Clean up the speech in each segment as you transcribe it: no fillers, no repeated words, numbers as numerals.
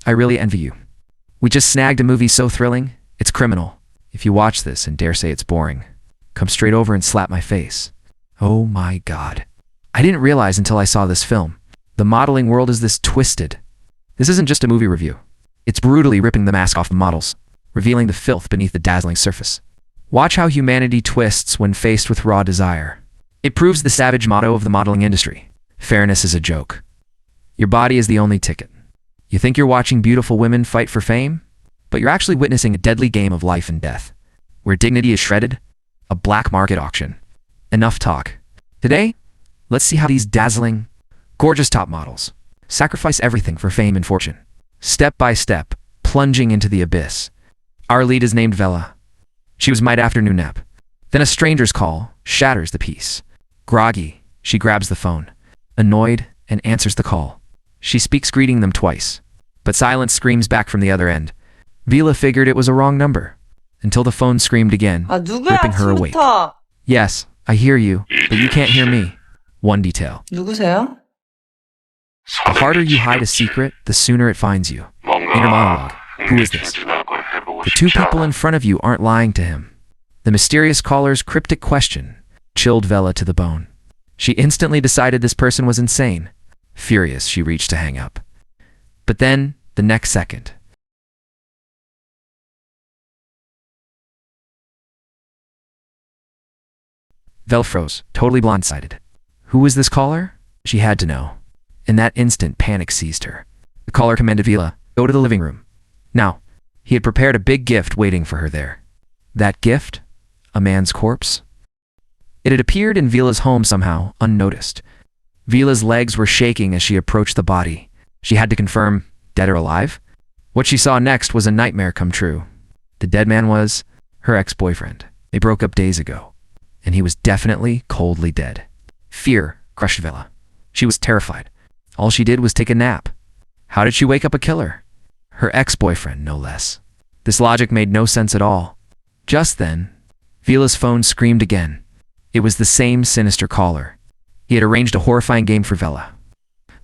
I really envy you. We just snagged a movie so thrilling, it's criminal. If you watch this and dare say it's boring, come straight over and slap my face. Oh my God. I didn't realize until I saw this film. The modeling world is this twisted. This isn't just a movie review. It's brutally ripping the mask off the models, revealing the filth beneath the dazzling surface. Watch how humanity twists when faced with raw desire. It proves the savage motto of the modeling industry. Fairness is a joke. Your body is the only ticket. You think you're watching beautiful women fight for fame? But you're actually witnessing a deadly game of life and death, where dignity is shredded, a black market auction. Enough talk. Today, let's see how these dazzling, gorgeous top models sacrifice everything for fame and fortune, step by step, plunging into the abyss. Our lead is named Vela. She was mid-afternoon nap. Then a stranger's call shatters the peace. Groggy, she grabs the phone, annoyed, and answers the call. She speaks, greeting them twice, but silence screams back from the other end. Vela figured it was a wrong number, until the phone screamed again, ripping her awake. Yes, I hear you, but you can't hear me. One detail. 누구세요? The harder you hide a secret, the sooner it finds you. Inner monologue. Who is this? The two people in front of you aren't lying to him. The mysterious caller's cryptic question chilled Vela to the bone. She instantly decided this person was insane. Furious, she reached to hang up. But then, the next second, Vela froze, totally blindsided. Who was this caller? She had to know. In that instant, panic seized her. The caller commanded Vela, go to the living room. Now, he had prepared a big gift waiting for her there. That gift? A man's corpse? It had appeared in Vela's home somehow, unnoticed. Vela's legs were shaking as she approached the body. She had to confirm, dead or alive? What she saw next was a nightmare come true. The dead man was her ex-boyfriend. They broke up days ago, and he was definitely coldly dead. Fear crushed Vela. She was terrified. All she did was take a nap. How did she wake up a killer? Her ex-boyfriend, no less. This logic made no sense at all. Just then, Vela's phone screamed again. It was the same sinister caller. He had arranged a horrifying game for Vela.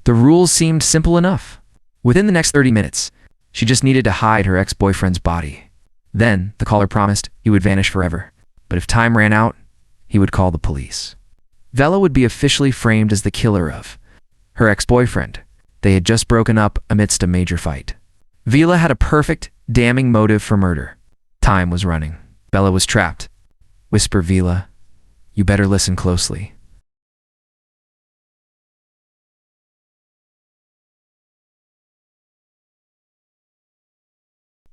The rules seemed simple enough. Within the next 30 minutes, she just needed to hide her ex-boyfriend's body. Then, the caller promised he would vanish forever. But if time ran out, he would call the police. Vela would be officially framed as the killer of her ex-boyfriend. They had just broken up amidst a major fight. Vela had a perfect, damning motive for murder. Time was running. Vela was trapped. Whisper Vela, you better listen closely.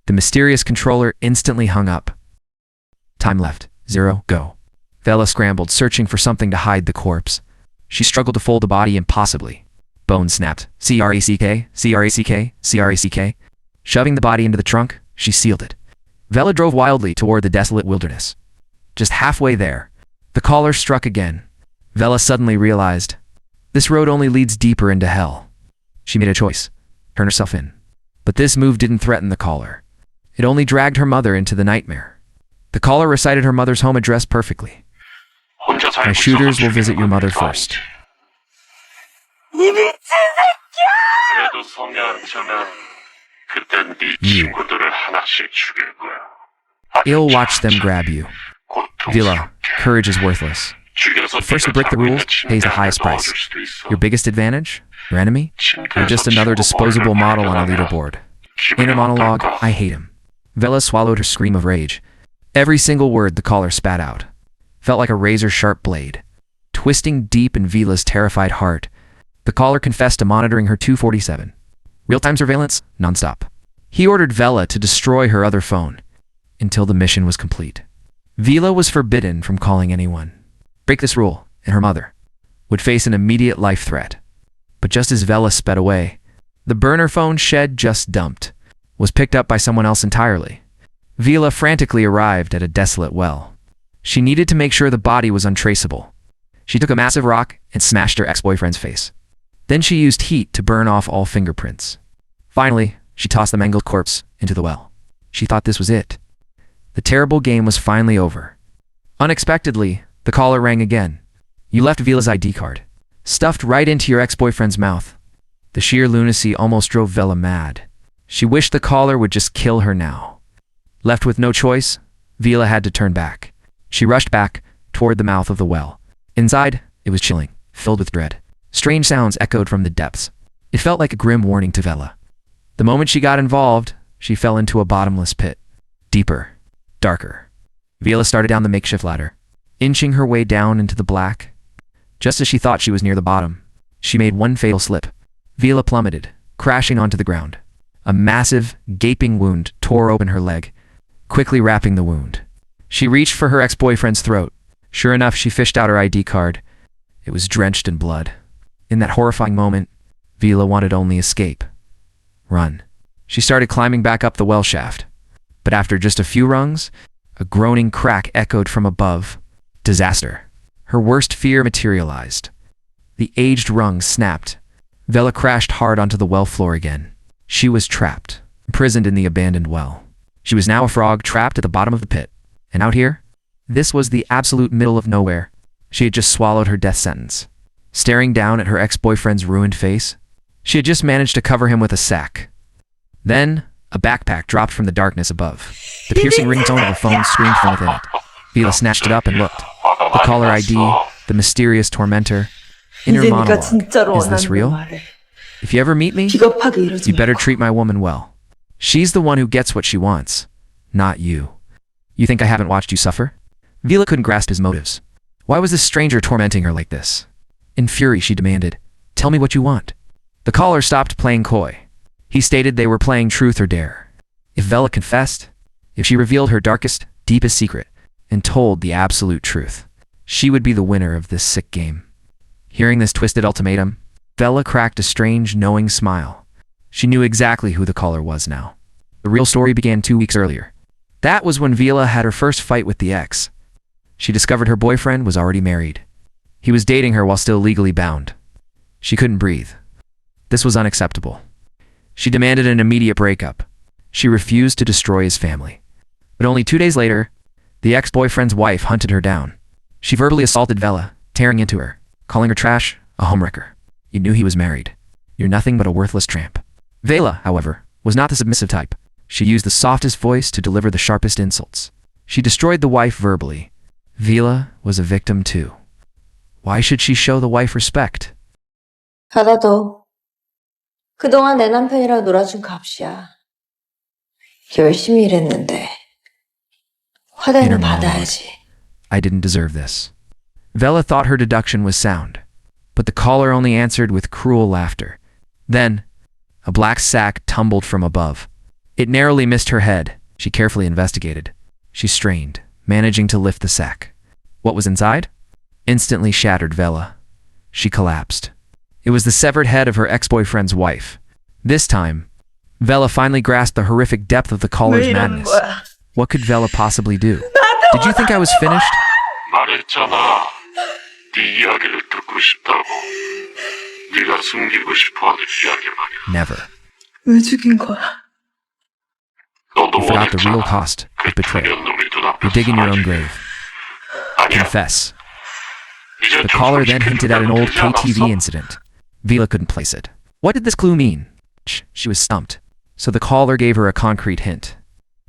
The mysterious controller instantly hung up. Time left. 0, go. Vela scrambled, searching for something to hide the corpse. She struggled to fold the body impossibly. Bone snapped. C-R-A-C-K, C-R-A-C-K, C-R-A-C-K. Shoving the body into the trunk, she sealed it. Vela drove wildly toward the desolate wilderness. Just halfway there, the caller struck again. Vela suddenly realized, this road only leads deeper into hell. She made a choice. Turn herself in. But this move didn't threaten the caller. It only dragged her mother into the nightmare. The caller recited her mother's home address perfectly. My shooters will visit your mother first. You. I'll watch them grab you. Vela, courage is worthless. The first to break the rules pays the highest price. Your biggest advantage? Your enemy? You're just another disposable model on a leaderboard. Inner monologue, I hate him. Vela swallowed her scream of rage. Every single word the caller spat out felt like a razor-sharp blade, twisting deep in Vela's terrified heart. The caller confessed to monitoring her 247. Real-time surveillance, non-stop. He ordered Vela to destroy her other phone until the mission was complete. Vela was forbidden from calling anyone. Break this rule, and her mother would face an immediate life threat. But just as Vela sped away, the burner phone shed just dumped was picked up by someone else entirely. Vela frantically arrived at a desolate well. She needed to make sure the body was untraceable. She took a massive rock and smashed her ex-boyfriend's face. Then she used heat to burn off all fingerprints. Finally, she tossed the mangled corpse into the well. She thought this was it. The terrible game was finally over. Unexpectedly, the caller rang again. You left Vela's ID card, stuffed right into your ex-boyfriend's mouth. The sheer lunacy almost drove Vela mad. She wished the caller would just kill her now. Left with no choice, Vila had to turn back. She rushed back toward the mouth of the well. Inside, it was chilling, filled with dread. Strange sounds echoed from the depths. It felt like a grim warning to Vela. The moment she got involved, she fell into a bottomless pit. Deeper, darker. Vila started down the makeshift ladder, inching her way down into the black. Just as she thought she was near the bottom, she made one fatal slip. Vila plummeted, crashing onto the ground. A massive, gaping wound tore open her leg, quickly wrapping the wound. She reached for her ex-boyfriend's throat. Sure enough, she fished out her ID card. It was drenched in blood. In that horrifying moment, Vila wanted only escape. Run. She started climbing back up the well shaft. But after just a few rungs, a groaning crack echoed from above. Disaster. Her worst fear materialized. The aged rung snapped. Vela crashed hard onto the well floor again. She was trapped, imprisoned in the abandoned well. She was now a frog trapped at the bottom of the pit. And out here? This was the absolute middle of nowhere. She had just swallowed her death sentence. Staring down at her ex-boyfriend's ruined face, she had just managed to cover him with a sack. Then, a backpack dropped from the darkness above. The piercing ringtone of a phone screamed from within it. Vila snatched it up and looked. The caller ID, the mysterious tormentor. Inner monologue. Is this real? If you ever meet me, you better treat my woman well. She's the one who gets what she wants, not you. You think I haven't watched you suffer? Vila couldn't grasp his motives. Why was this stranger tormenting her like this? In fury, she demanded, "Tell me what you want." The caller stopped playing coy. He stated they were playing truth or dare. If Vela confessed, if she revealed her darkest, deepest secret, and told the absolute truth, she would be the winner of this sick game. Hearing this twisted ultimatum, Vela cracked a strange, knowing smile. She knew exactly who the caller was now. The real story began 2 weeks earlier. That was when Vila had her first fight with the ex. She discovered her boyfriend was already married. He was dating her while still legally bound. She couldn't breathe. This was unacceptable. She demanded an immediate breakup. She refused to destroy his family. But only 2 days later, the ex-boyfriend's wife hunted her down. She verbally assaulted Vela, tearing into her, calling her trash, a homewrecker. You knew he was married. You're nothing but a worthless tramp. Vela, however, was not the submissive type. She used the softest voice to deliver the sharpest insults. She destroyed the wife verbally. Vila was a victim too. Why should she show the wife respect? 받아도 그동안 내 남편이랑 놀아준 값이야. 열심히 일했는데 화대는 받아야지. I didn't deserve this. Vela thought her deduction was sound, but the caller only answered with cruel laughter. Then, a black sack tumbled from above. It narrowly missed her head. She carefully investigated. She strained, managing to lift the sack. What was inside? Instantly shattered Vela. She collapsed. It was the severed head of her ex-boyfriend's wife. This time, Vela finally grasped the horrific depth of the caller's madness. What could Vela possibly do? Did you think I was finished? 말했잖아. 네 이야기를 듣고 싶다고. 네가 숨기고 싶어하는 이야기 말이야. Never. 왜 죽인 거야? 너도 You forgot the real 원했잖아. cost of betrayal. 놈이 You're digging your own grave. 아니야. Confess. 이제 The 좀 caller then 솔직히 hinted at an old 되지 않았어? KTV incident. Vila couldn't place it. What did this clue mean? She was stumped. So the caller gave her a concrete hint.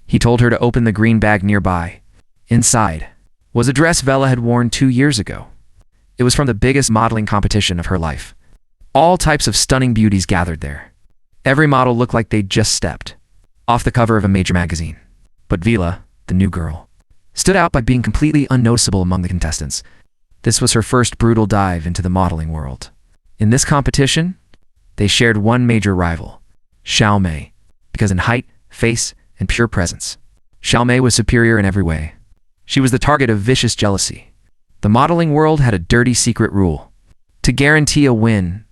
He told her to open the green bag nearby. Inside was a dress Vela had worn 2 years ago. It was from the biggest modeling competition of her life. All types of stunning beauties gathered there. Every model looked like they'd just stepped off the cover of a major magazine. But Vila, the new girl, stood out by being completely unnoticeable among the contestants. This was her first brutal dive into the modeling world. In this competition, they shared one major rival, Xiaomei, because in height, face, and pure presence, Xiaomei was superior in every way. She was the target of vicious jealousy. The modeling world had a dirty secret rule. To guarantee a win,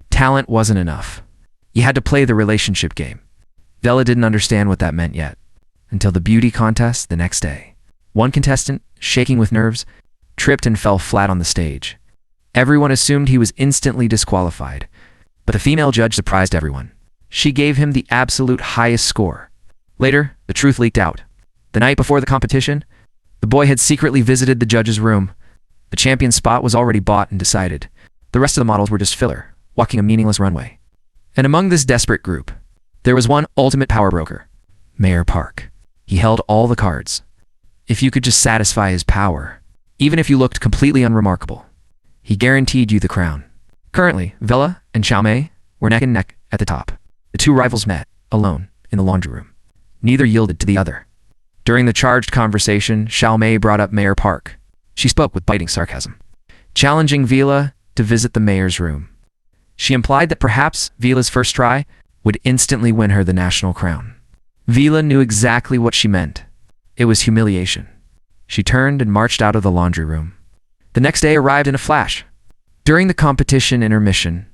talent wasn't enough. You had to play the relationship game. Vela didn't understand what that meant yet, until the beauty contest the next day. One contestant, shaking with nerves, tripped and fell flat on the stage. Everyone assumed he was instantly disqualified, but the female judge surprised everyone. She gave him the absolute highest score. Later, the truth leaked out. The night before the competition, the boy had secretly visited the judge's room. The champion spot was already bought and decided. The rest of the models were just filler, walking a meaningless runway. And among this desperate group, There was one ultimate power broker, Mayor Park. He held all the cards. If you could just satisfy his power, even if you looked completely unremarkable, he guaranteed you the crown. Currently, Vela and Xiaomei were neck and neck at the top. The two rivals met, alone, in the laundry room. Neither yielded to the other. During the charged conversation, Xiaomei brought up Mayor Park. She spoke with biting sarcasm, challenging Vela to visit the mayor's room. She implied that perhaps Vela's first try would instantly win her the national crown. Vela knew exactly what she meant. It was humiliation. She turned and marched out of the laundry room. The next day arrived in a flash. During the competition intermission,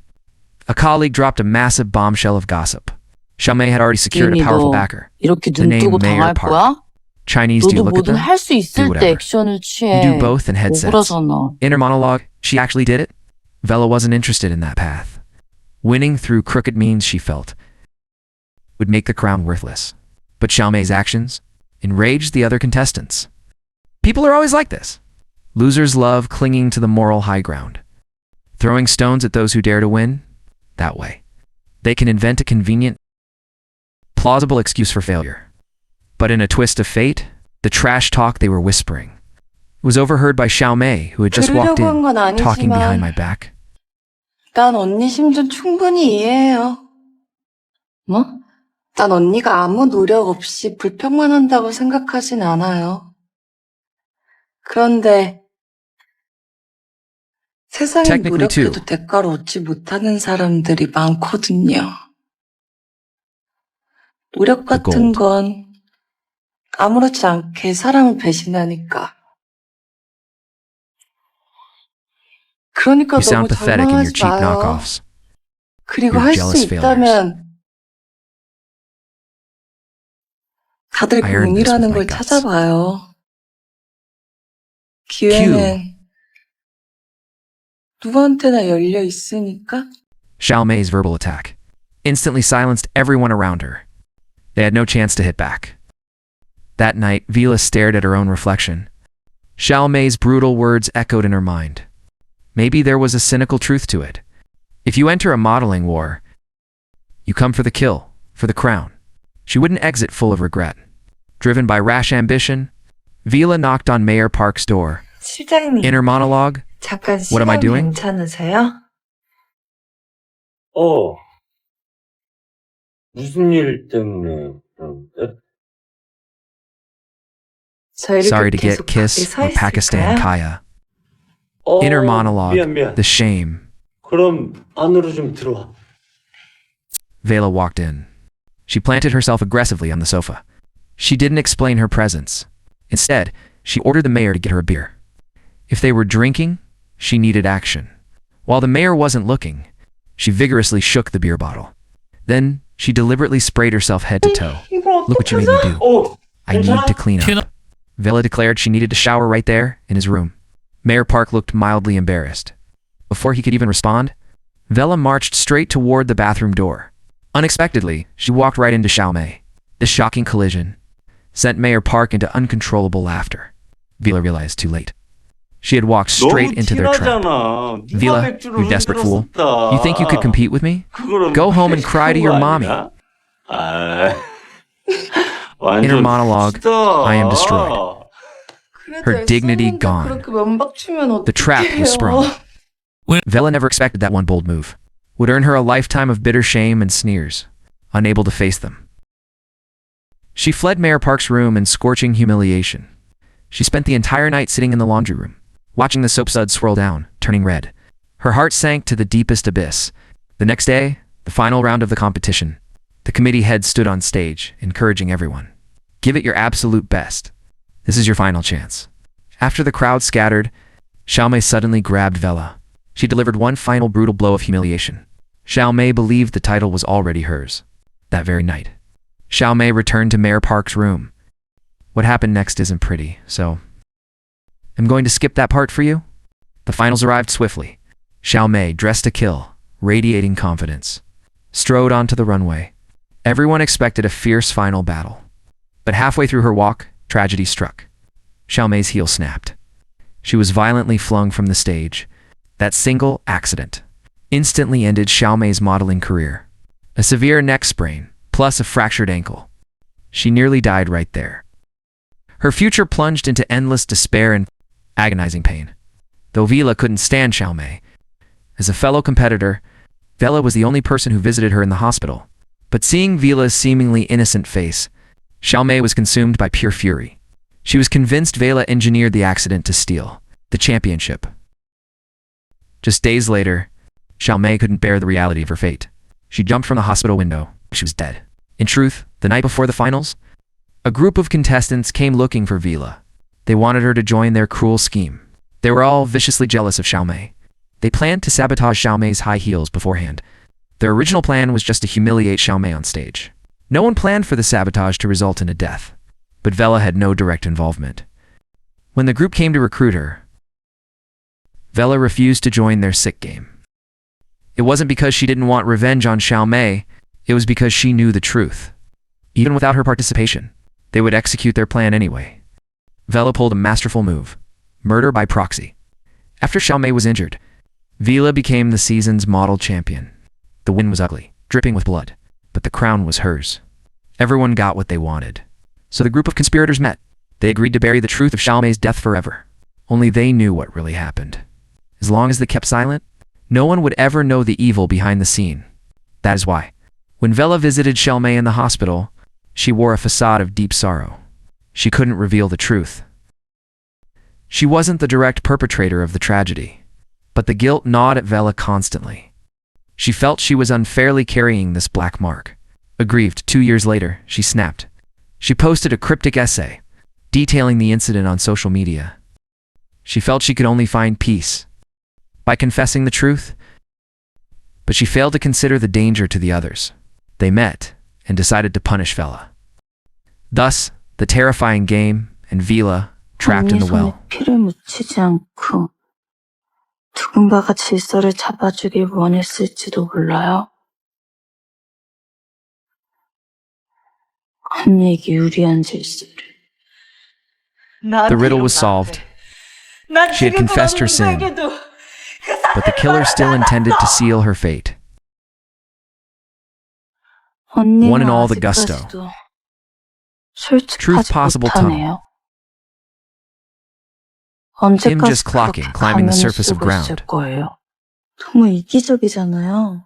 a colleague dropped a massive bombshell of gossip. Xiaomei had already secured a powerful backer. 이렇게 The 눈 name 뜨고 Mayor 당할 거야? Park. Chinese, do you 너도 look at 뭐든 them? 할 수 Do 있을 때 whatever. 액션을 You 취해. do both in headsets. 억울하잖아. Inner monologue, she actually did it? Vela wasn't interested in that path. Winning through crooked means, she felt, would make the crown worthless. But Xiaomei's actions enraged the other contestants. People are always like this. Losers love clinging to the moral high ground, throwing stones at those who dare to win. That way, they can invent a convenient, plausible excuse for failure. But in a twist of fate, the trash talk they were whispering was overheard by Xiaomei, who had just walked 그러려고 한 in, 건 talking behind 아니지만 my back. 난 언니 심정 충분히 이해해요. 뭐? 난 언니가 아무 노력 없이 불평만 한다고 생각하진 않아요. 그런데 세상에 Technically, too. 노력해도 대가를 얻지 못하는 사람들이 많거든요. 노력 The 같은 gold. 건 아무렇지 않게 사람을 배신하니까. 그러니까 You sound 너무 pathetic in your 절망하지 cheap 마요. knockoffs. 그리고 You're 할 수 jealous 있다면 다들 I earned this 운이라는 with my 걸 guts. 찾아봐요. 기회는 누구한테나 열려 있으니까. Xiaomei's verbal attack instantly silenced everyone around her. They had no chance to hit back. That night, Vela stared at her own reflection. Xiaomei's brutal words echoed in her mind. Maybe there was a cynical truth to it. If you enter a modeling war, you come for the kill, for the crown. She wouldn't exit full of regret. Driven by rash ambition, Vela knocked on Mayor Park's door. 실장님, Inner monologue, 잠깐 What am I 시간 doing? 괜찮으세요? 무슨 일 때문에 그런데? 저 이렇게 sorry to 계속 get Kiss 밖에 서 or Pakistan 있을까요? Kaya. Inner monologue, 미안. the shame. 그럼 안으로 좀 들어와. Vela walked in. She planted herself aggressively on the sofa. She didn't explain her presence. Instead, she ordered the mayor to get her a beer. If they were drinking, she needed action. While the mayor wasn't looking, she vigorously shook the beer bottle. Then, she deliberately sprayed herself head to toe. Look what you made me do. I need to clean up. Vela declared she needed to shower right there, in his room. Mayor Park looked mildly embarrassed. Before he could even respond, Vela marched straight toward the bathroom door. Unexpectedly, she walked right into Xiaomei. This shocking collision sent Mayor Park into uncontrollable laughter. Vela realized too late. She had walked straight into their trap. Vela, you desperate fool. You think you could compete with me? Go home and cry to your mommy. Inner monologue, I am destroyed. Her dignity gone. The trap was sprung. Vela never expected that one bold move would earn her a lifetime of bitter shame and sneers, unable to face them. She fled Mayor Park's room in scorching humiliation. She spent the entire night sitting in the laundry room, watching the soap suds swirl down, turning red. Her heart sank to the deepest abyss. The next day, the final round of the competition, the committee head stood on stage, encouraging everyone. Give it your absolute best. This is your final chance. After the crowd scattered, Xiaomei suddenly grabbed Vela. She delivered one final brutal blow of humiliation. Xiaomei believed the title was already hers. That very night, Xiaomei returned to Mayor Park's room. What happened next isn't pretty, so I'm going to skip that part for you. The finals arrived swiftly. Xiaomei, dressed to kill, radiating confidence, strode onto the runway. Everyone expected a fierce final battle. But halfway through her walk, tragedy struck. Xiaomei's heel snapped. She was violently flung from the stage. That single accident instantly ended Xiaomei's modeling career. A severe neck sprain plus a fractured ankle. She nearly died right there. Her future plunged into endless despair and agonizing pain. Though Vila couldn't stand Xiaomei, as a fellow competitor, Vela was the only person who visited her in the hospital. But seeing Vila's seemingly innocent face, Xiaomei was consumed by pure fury. She was convinced Vela engineered the accident to steal the championship. Just days later, Xiaomei couldn't bear the reality of her fate. She jumped from the hospital window. She was dead. In truth, the night before the finals, a group of contestants came looking for Vila. They wanted her to join their cruel scheme. They were all viciously jealous of Xiaomei. They planned to sabotage Xiaomei's high heels beforehand. Their original plan was just to humiliate Xiaomei on stage. No one planned for the sabotage to result in a death, but Vela had no direct involvement. When the group came to recruit her, Vela refused to join their sick game. It wasn't because she didn't want revenge on Xiaomei, it was because she knew the truth. Even without her participation, they would execute their plan anyway. Vela pulled a masterful move: murder by proxy. After Xiaomei was injured, Vila became the season's model champion. The win was ugly, dripping with blood, but the crown was hers. Everyone got what they wanted. So the group of conspirators met. They agreed to bury the truth of Xiaomei's death forever. Only they knew what really happened. As long as they kept silent, no one would ever know the evil behind the scene. That is why, when Vela visited Xiaomei in the hospital, she wore a facade of deep sorrow. She couldn't reveal the truth. She wasn't the direct perpetrator of the tragedy, but the guilt gnawed at Vela constantly. She felt she was unfairly carrying this black mark. Aggrieved, 2 years later, she snapped. She posted a cryptic essay, detailing the incident on social media. She felt she could only find peace by confessing the truth, but she failed to consider the danger to the others. They met and decided to punish Vela. Thus, the terrifying game and Vila trapped in the well. 피를 묻히지 않고 누군가가 질서를 잡아주길 원했을지도 몰라요. 언니에게 유리한 질서를. The riddle was solved. She had confessed her sin, but the killer still intended to seal her fate. One in all the gusto. Truth possible tunnel. Him just clocking, climbing the surface of ground. 너무 이기적이잖아요.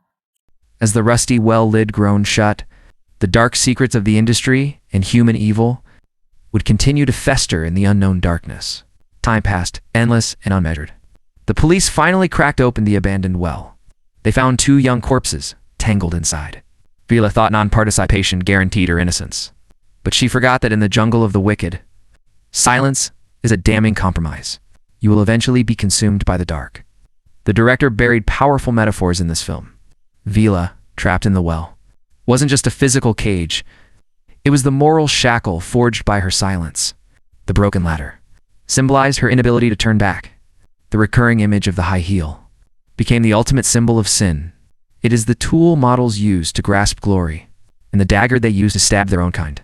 As the rusty well lid groaned shut, the dark secrets of the industry and human evil would continue to fester in the unknown darkness. Time passed, endless and unmeasured. The police finally cracked open the abandoned well. They found 2 young corpses, tangled inside. Vila thought non-participation guaranteed her innocence. But she forgot that in the jungle of the wicked, silence is a damning compromise. You will eventually be consumed by the dark. The director buried powerful metaphors in this film. Vila, trapped in the well, wasn't just a physical cage. It was the moral shackle forged by her silence. The broken ladder symbolized her inability to turn back. The recurring image of the high heel became the ultimate symbol of sin. It is the tool models use to grasp glory, and the dagger they use to stab their own kind.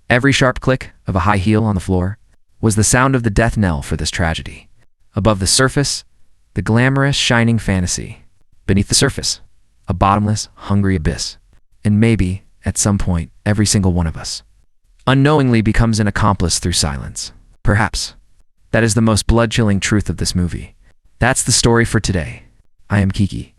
Every sharp click of a high heel on the floor was the sound of the death knell for this tragedy. Above the surface, the glamorous, shining fantasy. Beneath the surface, a bottomless, hungry abyss. And maybe, at some point, every single one of us unknowingly becomes an accomplice through silence. Perhaps. That is the most blood-chilling truth of this movie. That's the story for today. I am Kiki.